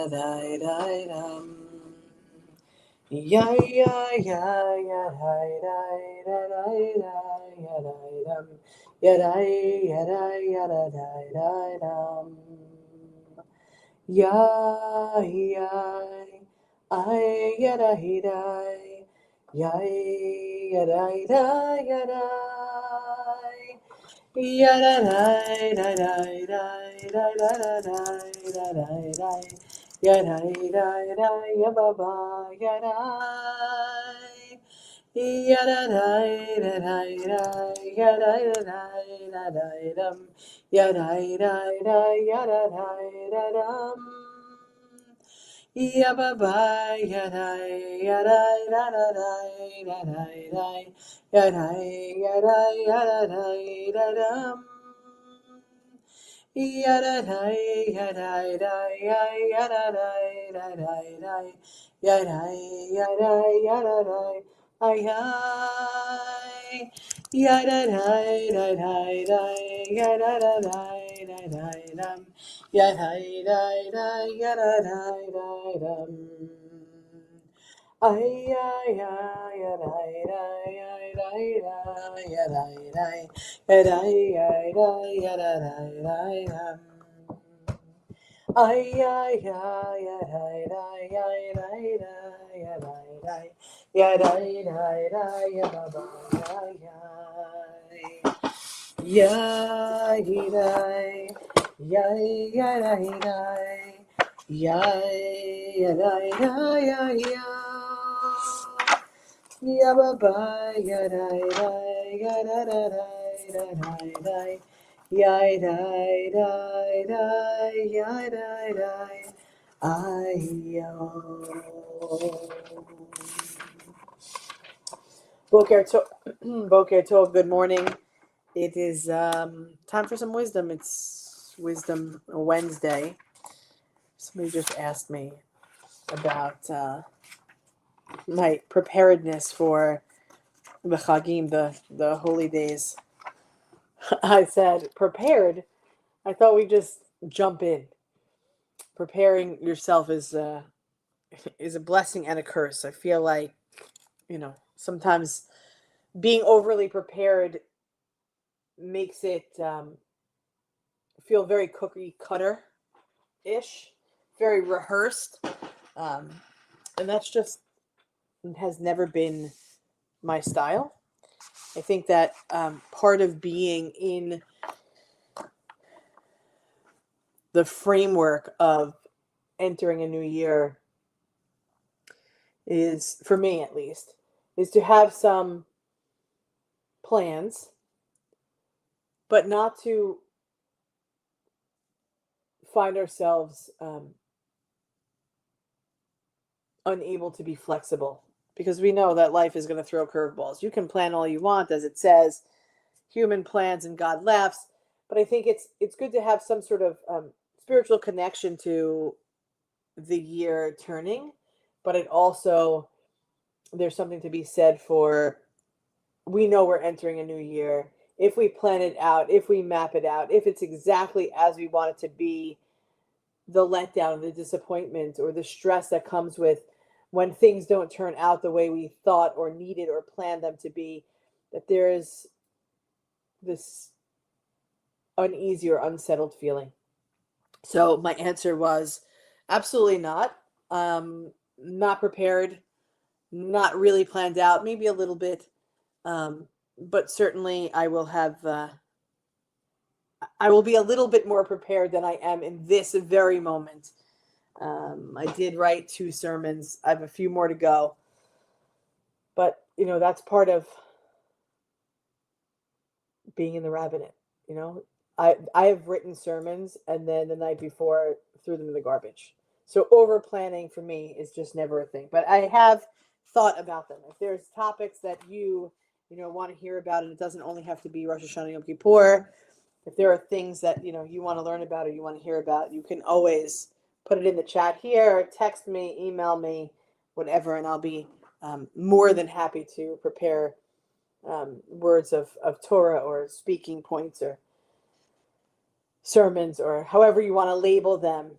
da da dum. Ya ya ya ya da da da ya da dum. Ya da ya da da dum. Ya ya I ya da da ya ya da da ya da da da da da da da da da da ya da da ya ba ba ya da ya da da da ya da da da dum ya da da ya da da dum ya ba ba ya da ya da da da da da ya da ya da dum ya da ya da ya da ya da ay ay ya da ya da ya ya da ay ay ay ya da ya da ay ay ay ya ya ba ba ya ya ya ba ba ya ya Boker Tov, good morning. It is time for some wisdom. It's Wisdom Wednesday. Somebody just asked me about my preparedness for the Chagim, the holy days. I said, prepared? I thought we'd just jump in. Preparing yourself is a blessing and a curse. I feel like, sometimes being overly prepared makes it feel very cookie cutter-ish, very rehearsed. And that's just has never been my style. I think that part of being in the framework of entering a new year is, for me at least, is to have some plans, but not to find ourselves unable to be flexible, because we know that life is going to throw curveballs. You can plan all you want, as it says, human plans and God laughs. But I think it's good to have some sort of spiritual connection to the year turning. But it also, there's something to be said for, we know we're entering a new year. If we plan it out, if we map it out, if it's exactly as we want it to be, the letdown, the disappointment, or the stress that comes with when things don't turn out the way we thought or needed or planned them to be, that there is this uneasy or unsettled feeling. So my answer was absolutely not. Not prepared, not really planned out, maybe a little bit, but certainly I will have. I will be a little bit more prepared than I am in this very moment. I did write 2 sermons. I have a few more to go. But, that's part of being in the rabbinate. I have written sermons and then the night before threw them in the garbage. So over planning for me is just never a thing. But I have thought about them. If there's topics that you want to hear about, and it doesn't only have to be Rosh Hashanah Yom Kippur, if there are things that you want to learn about or you want to hear about, you can always put it in the chat here, or text me, email me, whatever, and I'll be more than happy to prepare words of Torah or speaking points or sermons or however you want to label them.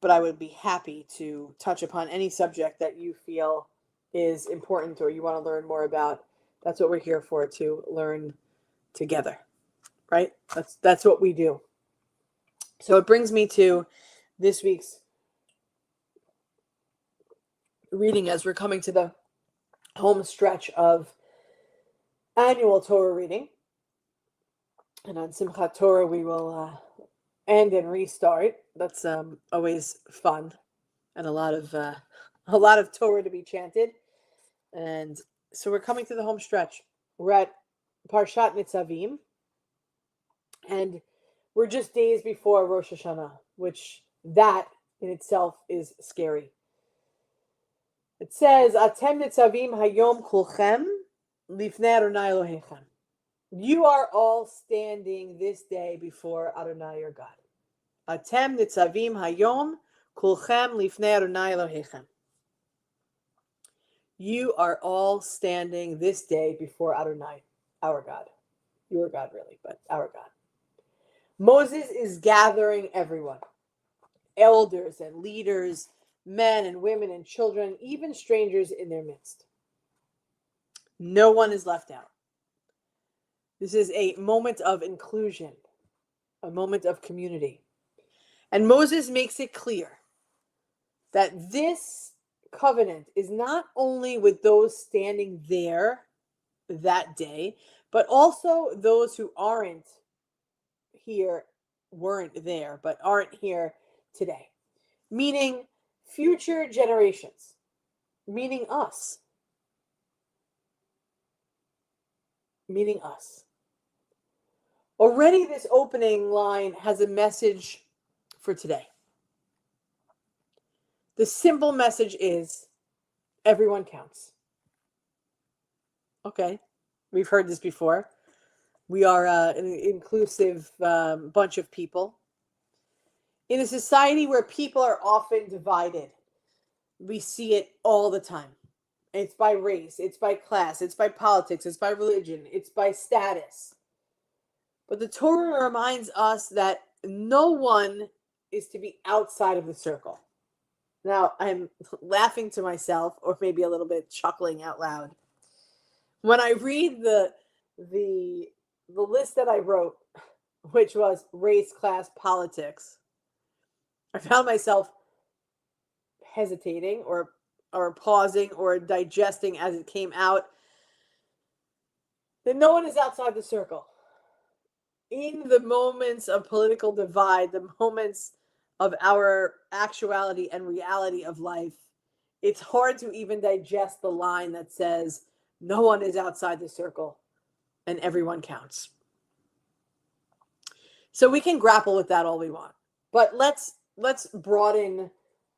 but I would be happy to touch upon any subject that you feel is important or you want to learn more about. That's what we're here for, to learn together, right? That's what we do. So it brings me to this week's reading as we're coming to the home stretch of annual Torah reading. And on Simchat Torah, we will end and restart. That's always fun, and a lot of Torah to be chanted. And so we're coming to the home stretch. We're at Parshat Nitzavim, and we're just days before Rosh Hashanah, which that in itself is scary. It says, Atem Nitzavim Hayom Kulchem Lifnei Adonai Elohechem. You are all standing this day before Adonai your God. Atem Nitzavim Hayom Kulchem Lifnei Adonai Elohechem. You are all standing this day before Adonai, our God. Your God, really, but our God. Moses is gathering everyone, elders and leaders, men and women and children, even strangers in their midst. No one is left out. This is a moment of inclusion, a moment of community. And Moses makes it clear that this covenant is not only with those standing there that day, but also those who weren't there, but aren't here today. Meaning future generations, meaning us. Meaning us. Already this opening line has a message for today. The simple message is everyone counts. Okay, we've heard this before. We are an inclusive bunch of people. In a society where people are often divided, we see it all the time. It's by race, it's by class, it's by politics, it's by religion, it's by status. But the Torah reminds us that no one is to be outside of the circle. Now, I'm laughing to myself, or maybe a little bit chuckling out loud. When I read the list that I wrote, which was race, class, politics, I found myself hesitating or pausing or digesting as it came out that no one is outside the circle. In the moments of political divide, the moments of our actuality and reality of life, it's hard to even digest the line that says no one is outside the circle and everyone counts. So we can grapple with that all we want, but let's broaden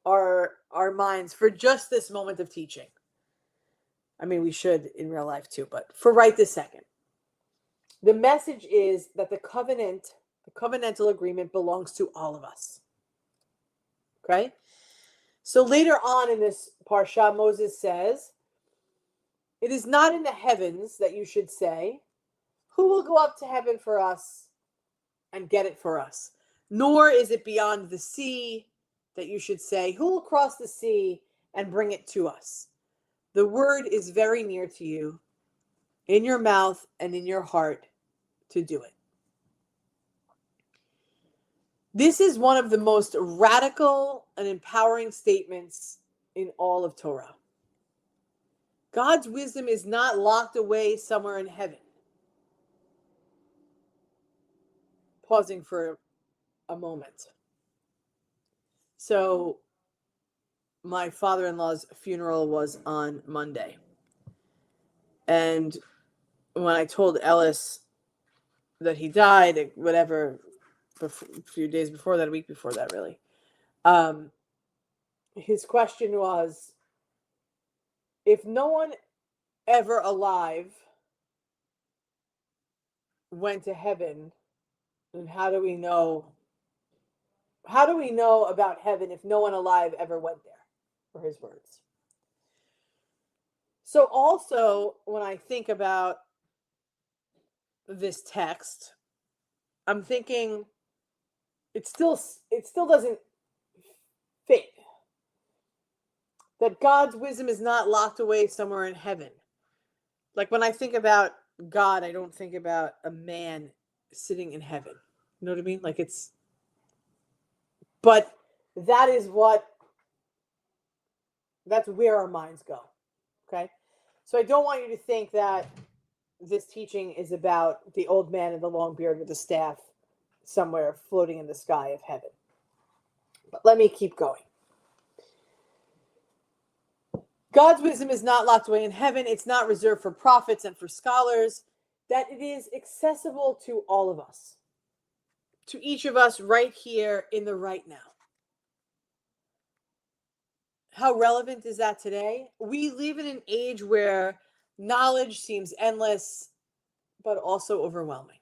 our minds for just this moment of teaching. I mean, we should in real life too, but for right this second. The message is that the covenantal agreement belongs to all of us. Okay? So later on in this parsha, Moses says, it is not in the heavens that you should say, who will go up to heaven for us and get it for us? Nor is it beyond the sea that you should say, who will cross the sea and bring it to us? The word is very near to you, in your mouth and in your heart, to do it. This is one of the most radical and empowering statements in all of Torah. God's wisdom is not locked away somewhere in heaven. Pausing for a moment. So, my father-in-law's funeral was on Monday. And when I told Ellis that he died, whatever, a few days before that, a week before that, really, his question was, if no one ever alive went to heaven, then how do we know about heaven if no one alive ever went there? Were his words. So also, when I think about this text, I'm thinking it still doesn't fate. That God's wisdom is not locked away somewhere in heaven. Like when I think about God, I don't think about a man sitting in heaven. You know what I mean? Like but that is that's where our minds go. Okay. So I don't want you to think that this teaching is about the old man in the long beard with the staff somewhere floating in the sky of heaven. But let me keep going. God's wisdom is not locked away in heaven. It's not reserved for prophets and for scholars. That it is accessible to all of us, to each of us right here in the right now. How relevant is that today? We live in an age where knowledge seems endless, but also overwhelming.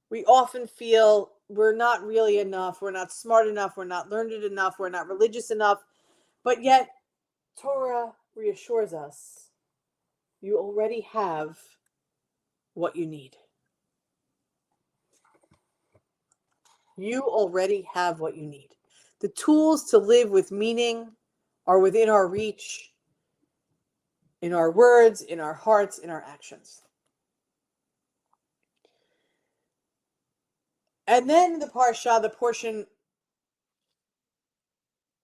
We often feel we're not really enough, we're not smart enough, we're not learned enough, we're not religious enough, but yet Torah reassures us you already have what you need. You already have what you need. The tools to live with meaning are within our reach, in our words, in our hearts, in our actions. And then the parsha, the portion,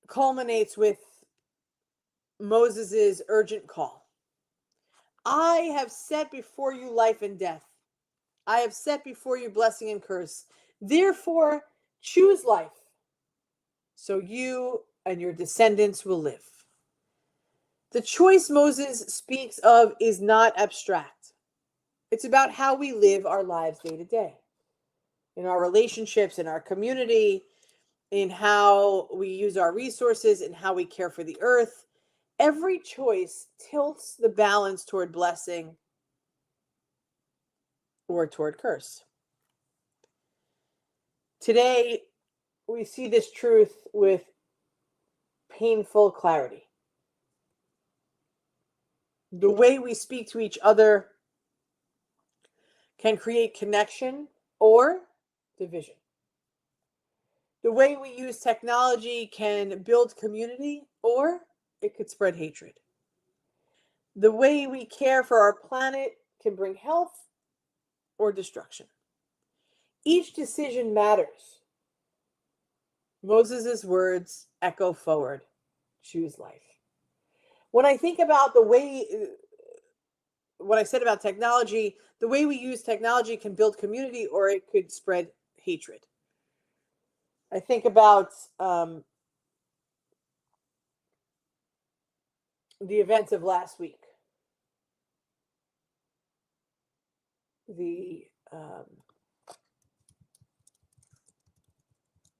culminates with Moses' urgent call. I have set before you life and death. I have set before you blessing and curse. Therefore, choose life, so you and your descendants will live. The choice Moses speaks of is not abstract. It's about how we live our lives day to day, in our relationships, in our community, in how we use our resources, in how we care for the earth. Every choice tilts the balance toward blessing or toward curse. Today, we see this truth with painful clarity. The way we speak to each other can create connection or division. The way we use technology can build community or it could spread hatred. The way we care for our planet can bring health or destruction. Each decision matters. Moses' words echo forward. Choose life. When I think about what I said about technology, the way we use technology can build community or it could spread hatred. I think about the events of last week. The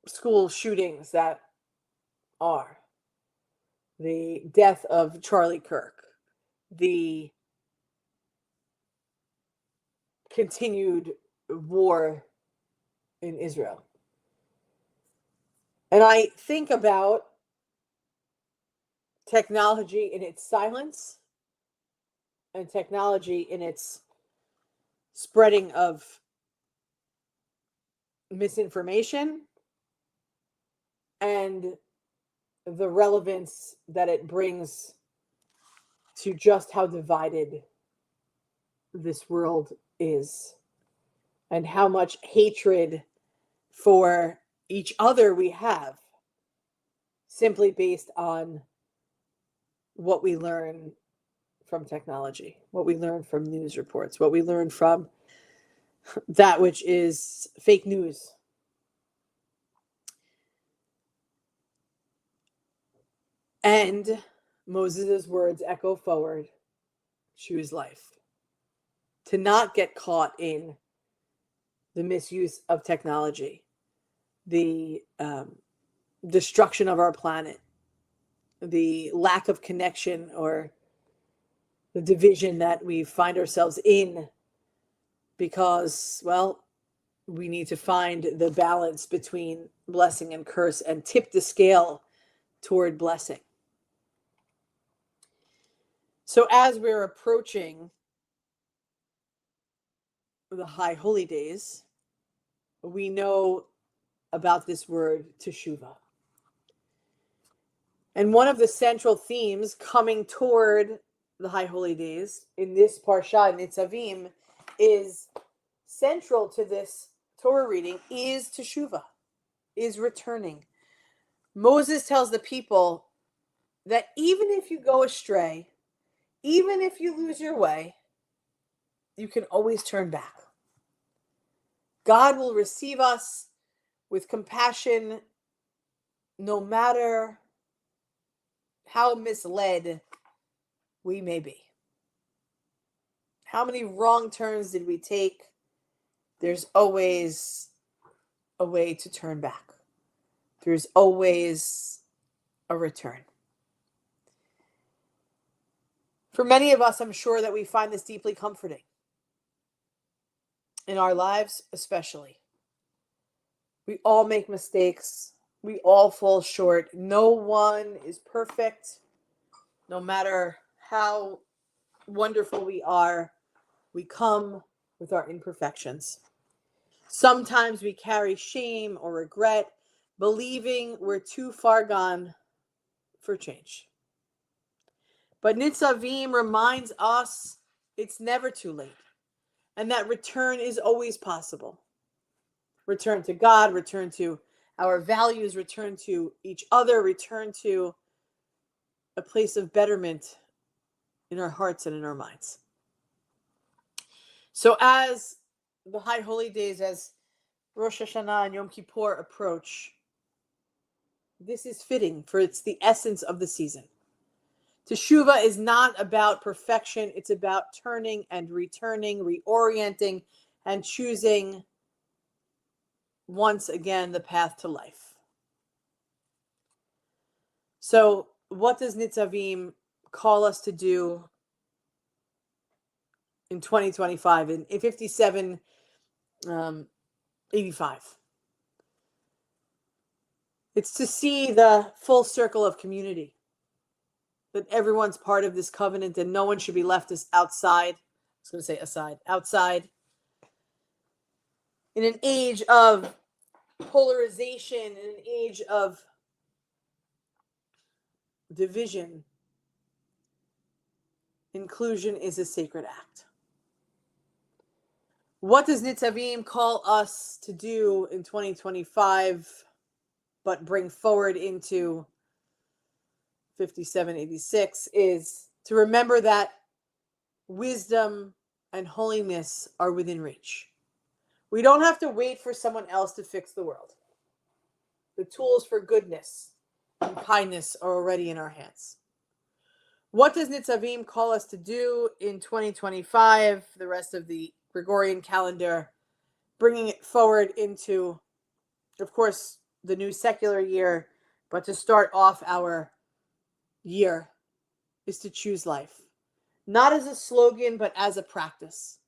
school shootings that are. The death of Charlie Kirk. The continued war in Israel. And I think about technology in its silence and technology in its spreading of misinformation and the relevance that it brings to just how divided this world is and how much hatred for each other we have simply based on what we learn from technology, what we learn from news reports, what we learn from that which is fake news. And Moses' words echo forward, choose life. To not get caught in the misuse of technology, the destruction of our planet, the lack of connection or the division that we find ourselves in because, well, we need to find the balance between blessing and curse and tip the scale toward blessing. So as we're approaching the high holy days, we know about this word teshuvah. And one of the central themes coming toward the High Holy Days in this Parsha, Nitzavim, is central to this Torah reading is Teshuvah, is returning. Moses tells the people that even if you go astray, even if you lose your way, you can always turn back. God will receive us with compassion no matter how misled we may be. How many wrong turns did we take? There's always a way to turn back. There's always a return. For many of us, I'm sure that we find this deeply comforting. In our lives, especially. We all make mistakes. We all fall short. No one is perfect. No matter how wonderful we are, we come with our imperfections. Sometimes we carry shame or regret, believing we're too far gone for change. But Nitzavim reminds us it's never too late, and that return is always possible. Return to God, return to our values, return to each other, return to a place of betterment in our hearts and in our minds. So as the High Holy Days, as Rosh Hashanah and Yom Kippur approach, this is fitting, for it's the essence of the season. Teshuvah is not about perfection. It's about turning and returning, reorienting, and choosing once again the path to life. So what does Nitzavim call us to do in 2025, in 5785? It's to see the full circle of community, that everyone's part of this covenant and no one should be left outside. I was going to say aside, outside. In an age of polarization, in an age of division, inclusion is a sacred act. What does Nitzavim call us to do in 2025, but bring forward into 5786, is to remember that wisdom and holiness are within reach. We don't have to wait for someone else to fix the world. The tools for goodness and kindness are already in our hands. What does Nitzavim call us to do in 2025, the rest of the Gregorian calendar, bringing it forward into, of course, the new secular year, but to start off our year is to choose life. Not as a slogan, but as a practice.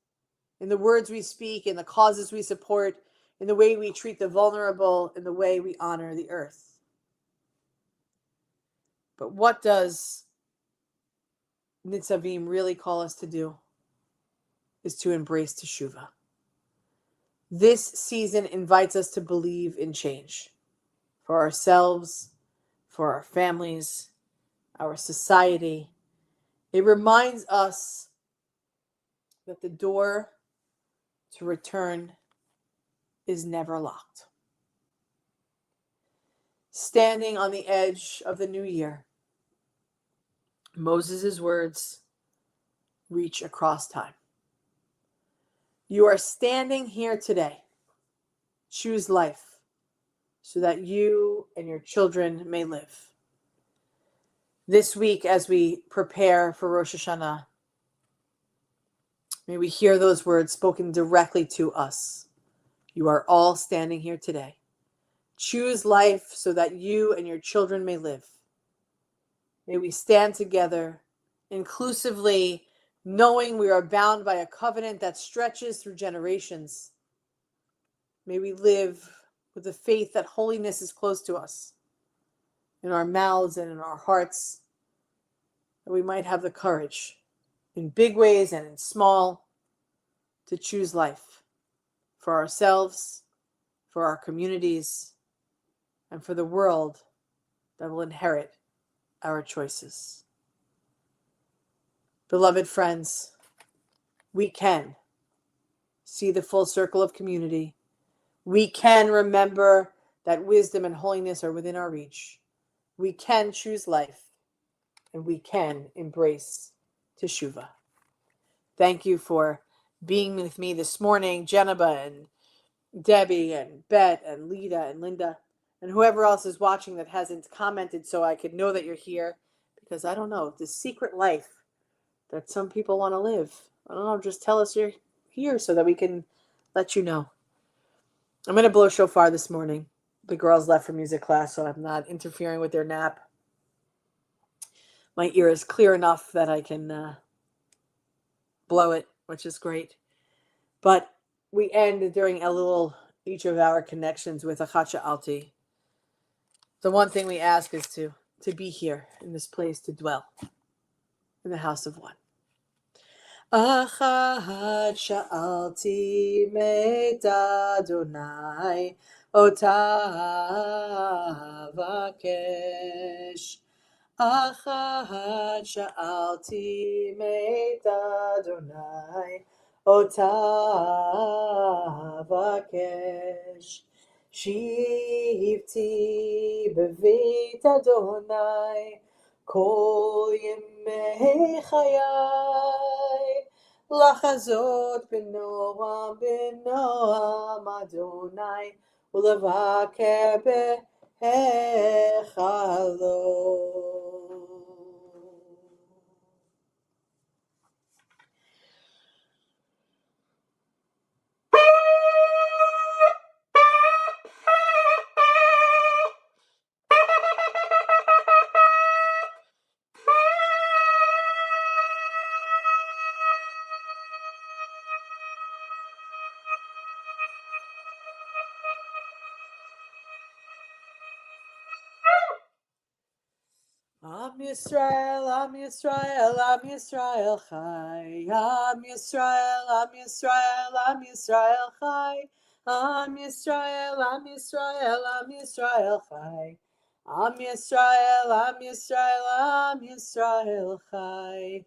In the words we speak, in the causes we support, in the way we treat the vulnerable, in the way we honor the earth. But what does Nitzavim really call us to do? Is to embrace Teshuvah. This season invites us to believe in change for ourselves, for our families, our society. It reminds us that the door to return is never locked. Standing on the edge of the new year, Moses' words reach across time. You are standing here today. Choose life so that you and your children may live. This week, as we prepare for Rosh Hashanah, may we hear those words spoken directly to us. You are all standing here today. Choose life so that you and your children may live. May we stand together inclusively, knowing we are bound by a covenant that stretches through generations. May we live with the faith that holiness is close to us, in our mouths and in our hearts, that we might have the courage, in big ways and in small, to choose life for ourselves, for our communities, and for the world that will inherit our choices. Beloved friends, we can see the full circle of community. We can remember that wisdom and holiness are within our reach. We can choose life, and we can embrace Teshuvah. Thank you for being with me this morning, Jennifer and Debbie and Bet and Lita and Linda and whoever else is watching that hasn't commented, so I could know that you're here, because I don't know, the secret life that some people want to live. I don't know, just tell us you're here so that we can let you know. I'm going to blow shofar this morning. The girls left for music class, so I'm not interfering with their nap. My ear is clear enough that I can blow it, which is great. But we end during each of our connections with a Chacha'alti. The one thing we ask is to be here in this place, to dwell in the house of one. Achat sha'alti meit Adonai ota vakesh. Achat sha'alti meit Adonai ota vakesh. Shivti beveit Adonai kol yemei chayai, לחזות בנועם בנועם אדוני ולבקר בהיכלו. Am Yisrael, Am Yisrael, Am Yisrael Chai. Am Yisrael, Am Yisrael, Am Yisrael Chai. Am Yisrael, Am Yisrael, Am Yisrael Chai. Am Yisrael, Am Yisrael, Am Yisrael Chai.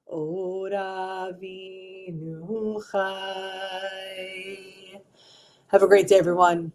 Od Avinu Chai. Have a great day, everyone.